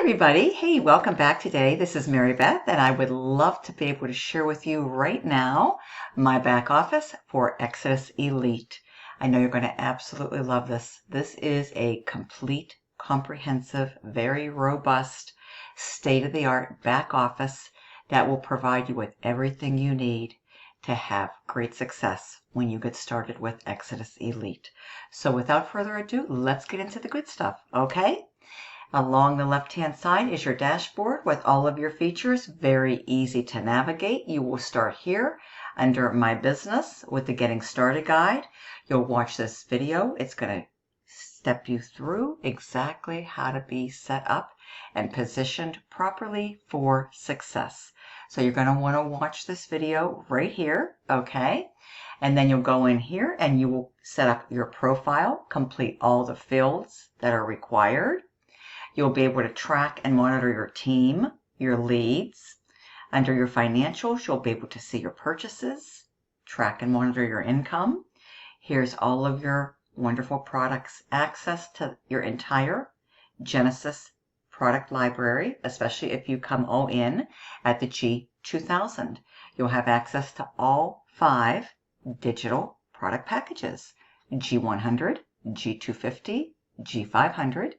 everybody. Hey, welcome back today. This is Marybeth, and I would love to be able to share with you right now my back office for Exitus Elite. I know you're going to absolutely love this. This is a complete, comprehensive, very robust, state-of-the-art back office that will provide you with everything you need to have great success when you get started with Exitus Elite. So without further ado, let's get into the good stuff, okay? Along the left-hand side is your dashboard with all of your features. Very easy to navigate. You will start here under My Business with the Getting Started guide. You'll watch this video. It's going to step you through exactly how to be set up and positioned properly for success. So you're going to want to watch this video right here, okay? And then you'll go in here and you will set up your profile, complete all the fields that are required. You'll be able to track and monitor your team, your leads. Under your financials, you'll be able to see your purchases, track and monitor your income. Here's all of your wonderful products, access to your entire Genesis product library, especially if you come all in at the G2000. You'll have access to all 5 digital product packages, G100, G250, G500,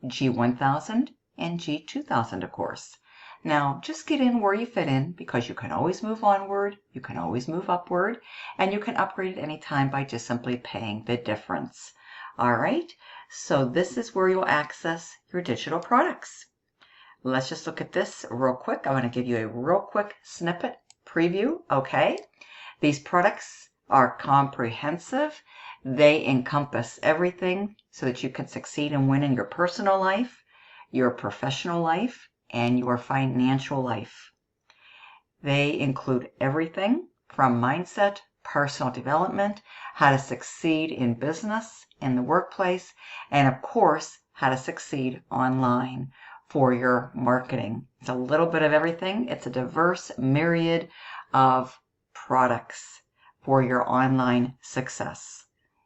G1000, and G2000, of course. Now, just get in where you fit in because you can always move onward, you can always move upward, and you can upgrade at any time by just simply paying the difference. All right, so this is where you'll access your digital products. Let's just look at this real quick. I want to give you a real quick snippet preview, okay? These products are comprehensive. They encompass everything so that you can succeed and win in your personal life, your professional life, and your financial life. They include everything from mindset, personal development, how to succeed in business, in the workplace, and of course, how to succeed online for your marketing. It's a little bit of everything. It's a diverse myriad of products for your online success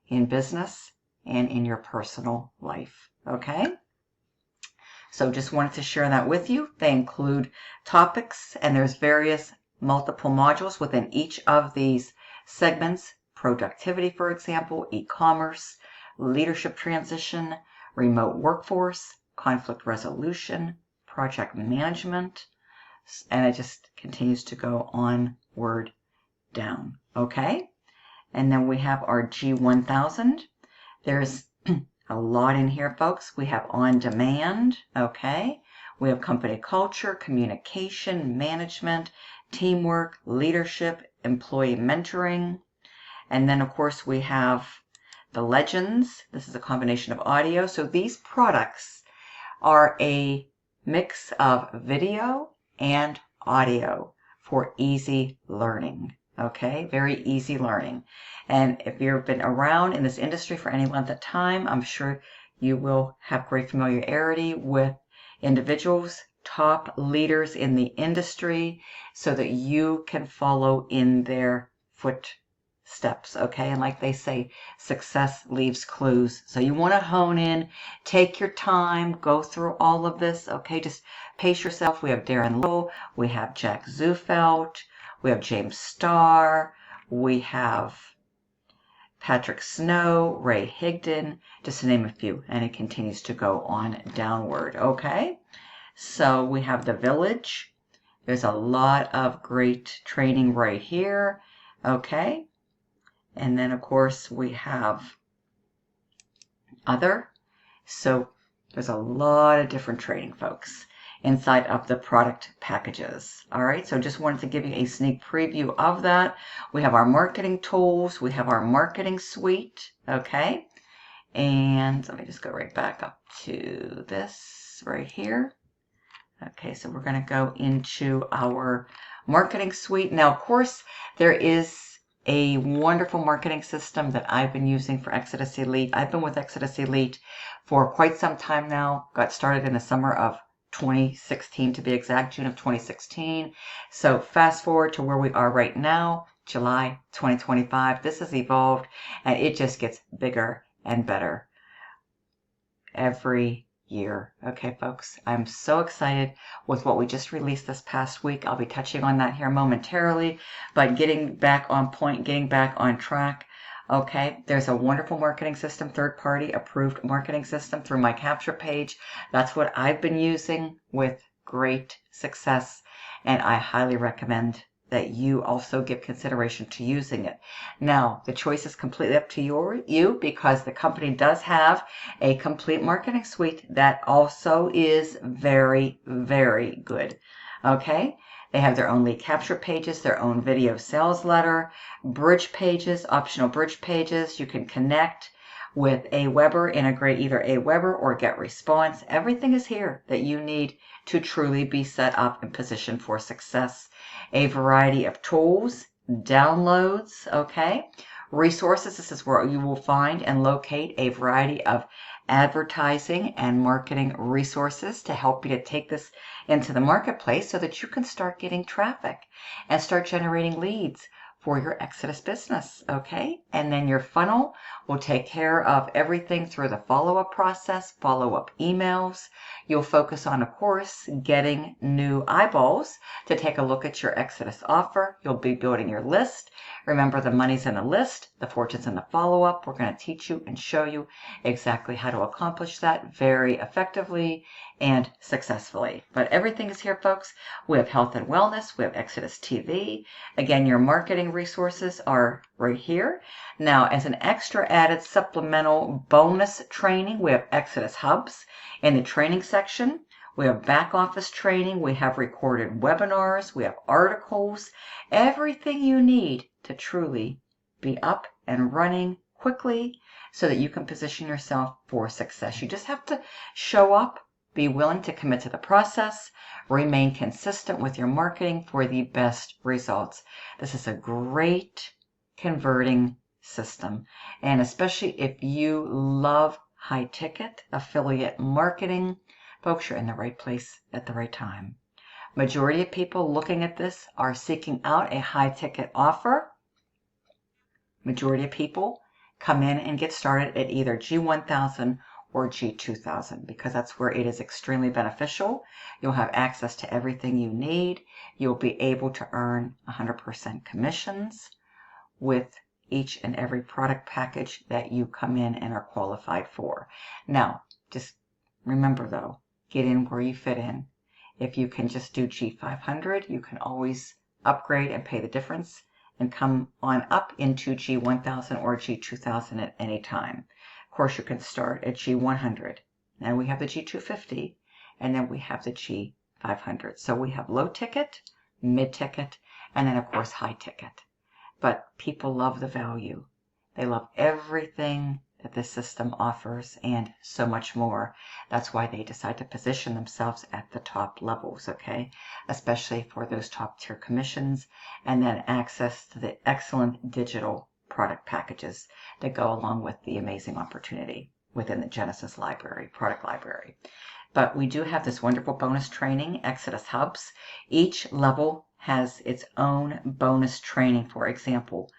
in business and in your personal life, okay? So just wanted to share that with you. They include topics, and there's various multiple modules within each of these segments. Productivity, for example, e-commerce, leadership transition, remote workforce, conflict resolution, project management, and it just continues to go onward down, okay? And then we have our G1000. There's a lot in here, folks. We have on demand, okay? We have company culture, communication, management, teamwork, leadership, employee mentoring. And then, of course, we have the legends. This is a combination of audio. So these products are a mix of video and audio for easy learning. Okay, very easy learning. And if you've been around in this industry for any length of time, I'm sure you will have great familiarity with individuals, top leaders in the industry, so that you can follow in their footsteps. Okay, and like they say, success leaves clues. So you want to hone in, take your time, go through all of this. Okay, just pace yourself. We have Darren Lowe, we have Jack Zufelt, we have James Starr, we have Patrick Snow, Ray Higdon, just to name a few, and it continues to go on downward, okay? So we have The Village. There's a lot of great training right here, okay? And then, of course, we have other. So there's a lot of different training, folks, inside of the product packages. All right, so just wanted to give you a sneak preview of that. We have our marketing tools. We have our marketing suite, okay? And let me just go right back up to this right here. Okay, so we're going to go into our marketing suite. Now, of course, there is a wonderful marketing system that I've been using for Exitus Elite. I've been with Exitus Elite for quite some time now. Got started in the summer of 2016 to be exact, June of 2016. So fast forward to where we are right now, July 2025. This has evolved and it just gets bigger and better every year. Okay, folks, I'm so excited with what we just released this past week. I'll be touching on that here momentarily, but getting back on point, getting back on track. Okay, there's a wonderful marketing system, third-party approved marketing system through my capture page. That's what I've been using with great success, and I highly recommend that you also give consideration to using it. Now, the choice is completely up to you because the company does have a complete marketing suite that also is very, very good. Okay? They have their own lead capture pages, their own video sales letter, bridge pages, optional bridge pages. You can connect with Aweber, integrate either Aweber or GetResponse. Everything is here that you need to truly be set up and positioned for success. A variety of tools, downloads, okay? Resources, this is where you will find and locate a variety of advertising and marketing resources to help you to take this into the marketplace so that you can start getting traffic and start generating leads for your Exitus business, okay? And then your funnel will take care of everything through the follow-up process, follow-up emails. You'll focus on, of course, getting new eyeballs to take a look at your Exitus offer. You'll be building your list. Remember, the money's in the list, the fortune's in the follow-up. We're going to teach you and show you exactly how to accomplish that very effectively and successfully. But everything is here, folks. We have health and wellness. We have Exitus TV. Again, your marketing resources are right here. Now, as an extra added supplemental bonus training, we have Exitus Hubs in the training section. We have back office training. We have recorded webinars. We have articles. Everything you need to truly be up and running quickly so that you can position yourself for success. You just have to show up, be willing to commit to the process, remain consistent with your marketing for the best results. This is a great converting system, and especially if you love high ticket affiliate marketing, folks, you're in the right place at the right time. Majority of people looking at this are seeking out a high ticket offer. Majority of people come in and get started at either G1000 or G2000 because that's where it is extremely beneficial. You'll have access to everything you need. You'll be able to earn 100% commissions with each and every product package that you come in and are qualified for. Now, just remember though, get in where you fit in. If you can just do G500, you can always upgrade and pay the difference and come on up into G1000 or G2000 at any time. Of course, you can start at G100. Then we have the G250, and then we have the G500. So we have low ticket, mid ticket, and then of course high ticket. But people love the value. They love everything that this system offers and so much more. That's why they decide to position themselves at the top levels, okay? Especially for those top tier commissions and then access to the excellent digital product packages that go along with the amazing opportunity within the Genesis library, product library. But we do have this wonderful bonus training, Exitus Hubs. Each level has its own bonus training. For example,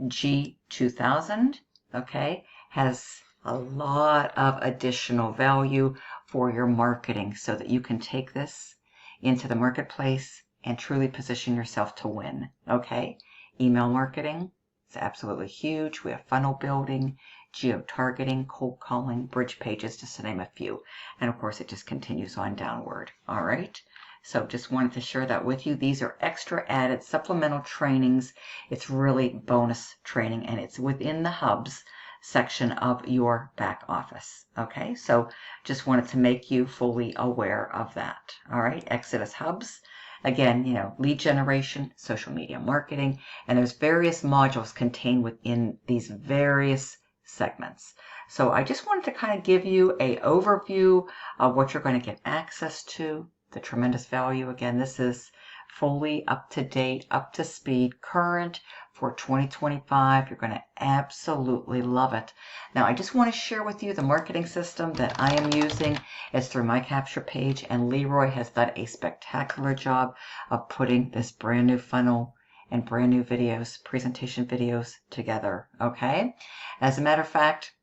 G2000, okay, has a lot of additional value for your marketing so that you can take this into the marketplace and truly position yourself to win, okay? Email marketing is absolutely huge. We have funnel building, geo-targeting, cold calling, bridge pages, just to name a few. And of course, it just continues on downward, all right? So just wanted to share that with you. These are extra added supplemental trainings. It's really bonus training, and it's within the hubs section of your back office. Okay, so just wanted to make you fully aware of that. All right, Exitus Hubs. Again, lead generation, social media marketing, and there's various modules contained within these various segments. So I just wanted to kind of give you an overview of what you're going to get access to, the tremendous value. Again, this is fully up to date, up to speed, current for 2025. You're going to absolutely love it. Now, I just want to share with you the marketing system that I am using. It's through my capture page, and Leroy has done a spectacular job of putting this brand new funnel and brand new videos, presentation videos together, okay? As a matter of fact,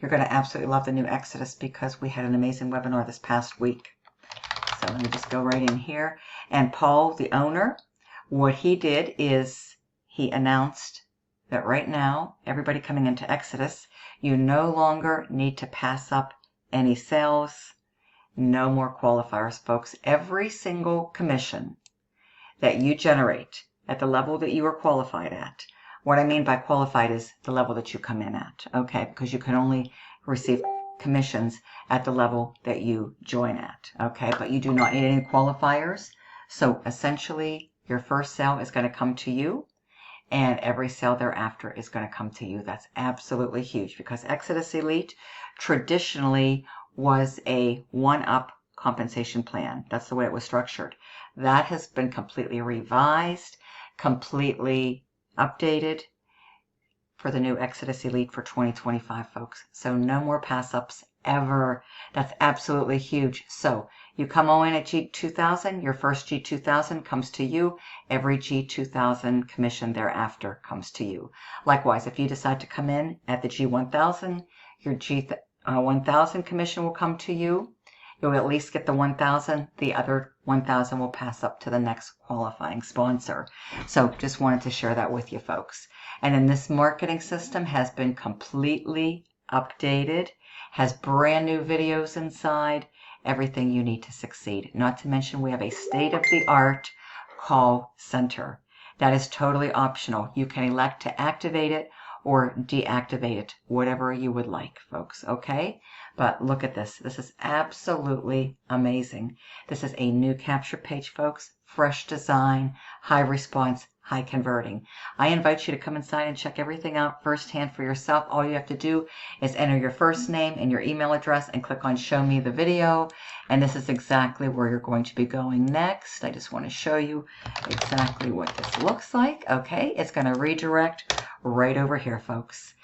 You're going to absolutely love the new Exitus because we had an amazing webinar this past week. So let me just go right in here. And Paul, the owner, what he did is he announced that right now, everybody coming into Exitus, you no longer need to pass up any sales. No more qualifiers, folks. Every single commission that you generate at the level that you are qualified at. What I mean by qualified is the level that you come in at, okay? Because you can only receive commissions at the level that you join at, okay? But you do not need any qualifiers. So essentially, your first sale is going to come to you, and every sale thereafter is going to come to you. That's absolutely huge because Exitus Elite traditionally was a one-up compensation plan. That's the way it was structured. That has been completely revised, completely updated for the new Exitus Elite for 2025, folks. So no more pass-ups ever. That's absolutely huge. So you come on in at G2000, your first G2000 comes to you. Every G2000 commission thereafter comes to you. Likewise, if you decide to come in at the G1000, your G1000 commission will come to you. You'll at least get the 1,000. The other 1,000 will pass up to the next qualifying sponsor. So just wanted to share that with you folks. And then this marketing system has been completely updated, has brand new videos inside, everything you need to succeed. Not to mention we have a state-of-the-art call center. That is totally optional. You can elect to activate it or deactivate it, whatever you would like, folks, okay? But look at this. This is absolutely amazing. This is a new capture page, folks. Fresh design, high response, high converting. I invite you to come inside and check everything out firsthand for yourself. All you have to do is enter your first name and your email address and click on Show Me the Video. And this is exactly where you're going to be going next. I just want to show you exactly what this looks like. Okay, it's going to redirect right over here, folks.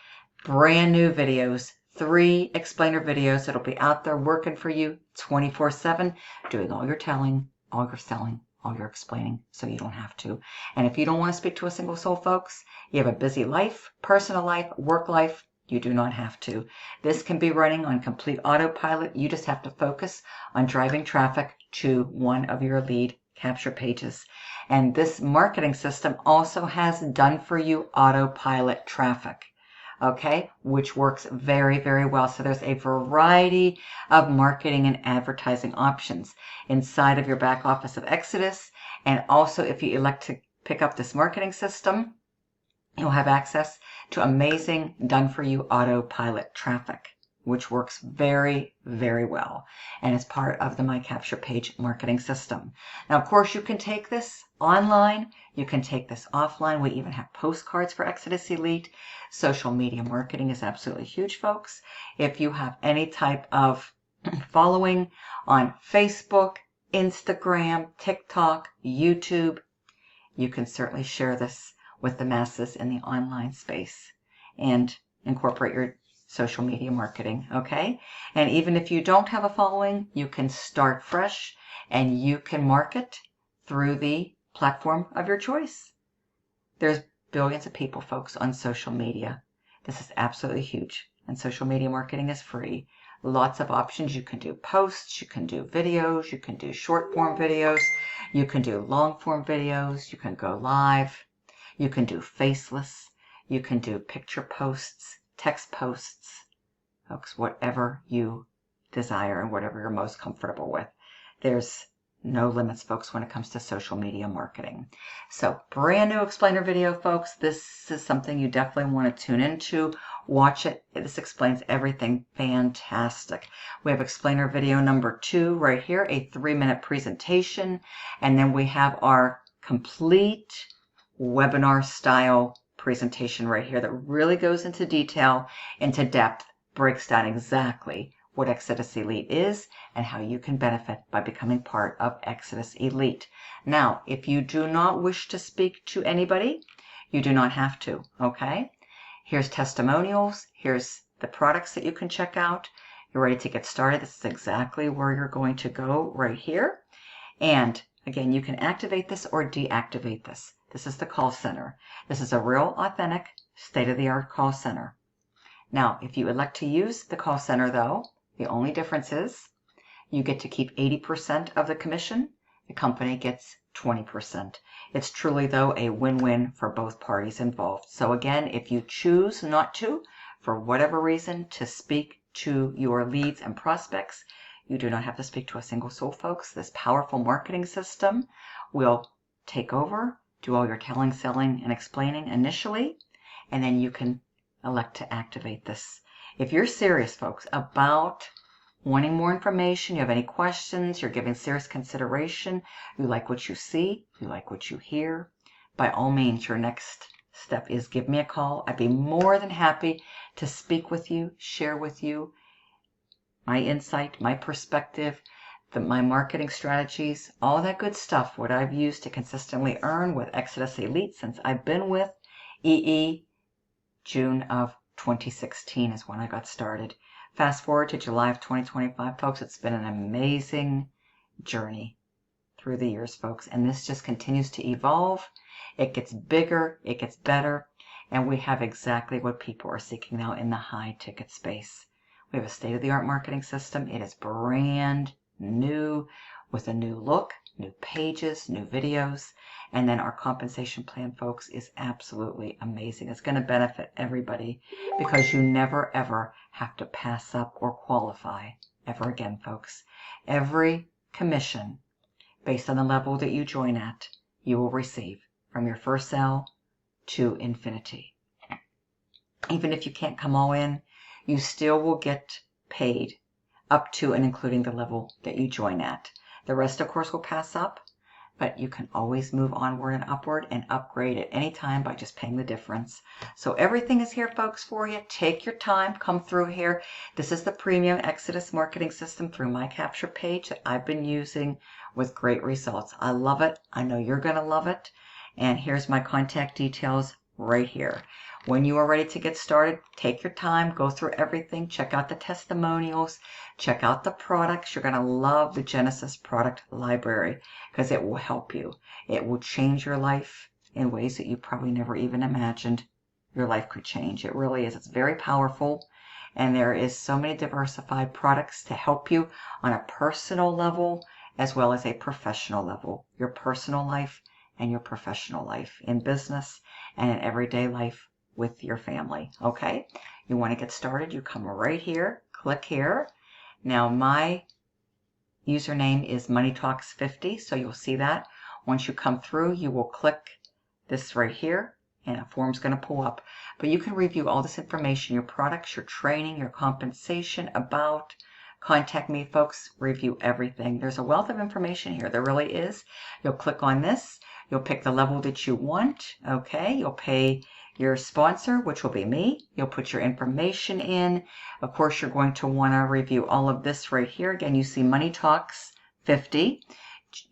Brand new videos. 3 explainer videos that'll be out there working for you 24/7, doing all your telling, all your selling, all your explaining, so you don't have to. And if you don't want to speak to a single soul, folks, you have a busy life, personal life, work life, you do not have to. This can be running on complete autopilot. You just have to focus on driving traffic to one of your lead capture pages. And this marketing system also has done for you autopilot traffic. Okay, which works very, very well. So there's a variety of marketing and advertising options inside of your back office of Exitus. And also, if you elect to pick up this marketing system, you'll have access to amazing done-for-you autopilot traffic, which works very, very well. And it's part of the My Capture Page marketing system. Now, of course, you can take this online. You can take this offline. We even have postcards for Exitus Elite. Social media marketing is absolutely huge, folks. If you have any type of following on Facebook, Instagram, TikTok, YouTube, you can certainly share this with the masses in the online space and incorporate your social media marketing, okay? And even if you don't have a following, you can start fresh and you can market through the platform of your choice. There's billions of people, folks, on social media. This is absolutely huge. And social media marketing is free. Lots of options. You can do posts, you can do videos, you can do short form videos, you can do long form videos, you can go live, you can do faceless, you can do picture posts, text posts, folks, whatever you desire and whatever you're most comfortable with. There's no limits, folks, when it comes to social media marketing. So brand new explainer video, folks. This is something you definitely want to tune into. Watch it. This explains everything fantastic. We have explainer video number 2 right here, a 3-minute presentation. And then we have our complete webinar style presentation right here that really goes into detail, into depth, breaks down exactly what Exitus Elite is and how you can benefit by becoming part of Exitus Elite. Now, if you do not wish to speak to anybody, you do not have to, okay? Here's testimonials. Here's the products that you can check out. You're ready to get started. This is exactly where you're going to go right here. And again, you can activate this or deactivate this. This is the call center. This is a real, authentic, state-of-the-art call center. Now, if you elect to use the call center, though, the only difference is you get to keep 80% of the commission. The company gets 20%. It's truly, though, a win-win for both parties involved. So again, if you choose not to, for whatever reason, to speak to your leads and prospects, you do not have to speak to a single soul, folks. This powerful marketing system will take over, do all your telling, selling, and explaining initially, and then you can elect to activate this. If you're serious, folks, about wanting more information, you have any questions, you're giving serious consideration, you like what you see, you like what you hear, by all means, your next step is give me a call. I'd be more than happy to speak with you, share with you my insight, my perspective, my marketing strategies, all that good stuff, what I've used to consistently earn with Exitus Elite since I've been with EE. June of 2016 is when I got started. Fast forward to July of 2025, folks. It's been an amazing journey through the years, folks. And this just continues to evolve. It gets bigger. It gets better. And we have exactly what people are seeking now in the high ticket space. We have a state-of-the-art marketing system. It is brand new with a new look, new pages, new videos. And then our compensation plan, folks, is absolutely amazing. It's going to benefit everybody because you never, ever have to pass up or qualify ever again, folks. Every commission based on the level that you join at, you will receive from your first sale to infinity. Even if you can't come all in, you still will get paid up to and including the level that you join at. The rest, of course, will pass up, but you can always move onward and upward and upgrade at any time by just paying the difference. So everything is here, folks, for you. Take your time. Come through here. This is the premium Exitus marketing system through my capture page that I've been using with great results. I love it. I know you're going to love it. And here's my contact details right here. When you are ready to get started, take your time, go through everything, check out the testimonials, check out the products. You're going to love the Genesis product library because it will help you. It will change your life in ways that you probably never even imagined your life could change. It really is. It's very powerful, and there is so many diversified products to help you on a personal level as well as a professional level. Your personal life and your professional life in business and in everyday life with your family. Okay, you want to get started, you come right here, click here. Now my username is Money Talks 50, so you'll see that. Once you come through, you will click this right here and a form's going to pull up. But you can review all this information, your products, your training, your compensation, about, contact me, folks, review everything. There's a wealth of information here. There really is. You'll click on this. You'll pick the level that you want. Okay, you'll pay your sponsor, which will be me. You'll put your information in. Of course, you're going to want to review all of this right here. Again, you see Money Talks 50.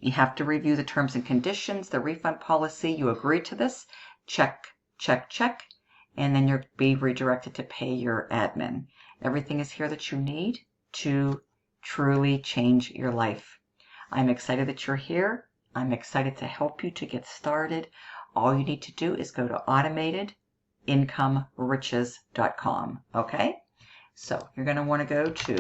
You have to review the terms and conditions, the refund policy. You agree to this. Check, check, check. And then you'll be redirected to pay your admin. Everything is here that you need to truly change your life. I'm excited that you're here. I'm excited to help you to get started. All you need to do is go to automatedincomeRiches.com. Okay? So you're going to want to go to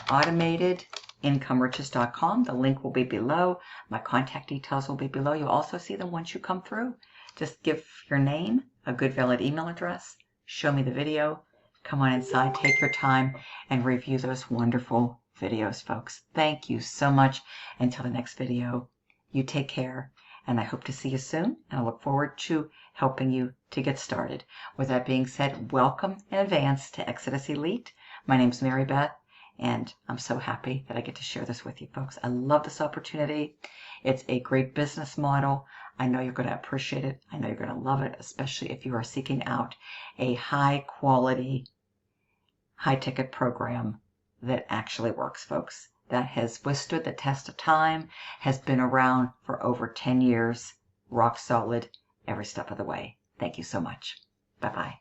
automatedincomeRiches.com. The link will be below. My contact details will be below. You'll also see them once you come through. Just give your name, a good valid email address, show me the video, come on inside, take your time, and review those wonderful videos, folks. Thank you so much. Until the next video, you take care, and I hope to see you soon, and I look forward to helping you to get started. With that being said, welcome in advance to Exitus Elite. My name's Marybeth, and I'm so happy that I get to share this with you, folks. I love this opportunity. It's a great business model. I know you're going to appreciate it. I know you're going to love it, especially if you are seeking out a high quality, high ticket program that actually works, folks. That has withstood the test of time, has been around for over 10 years, rock solid every step of the way. Thank you so much. Bye-bye.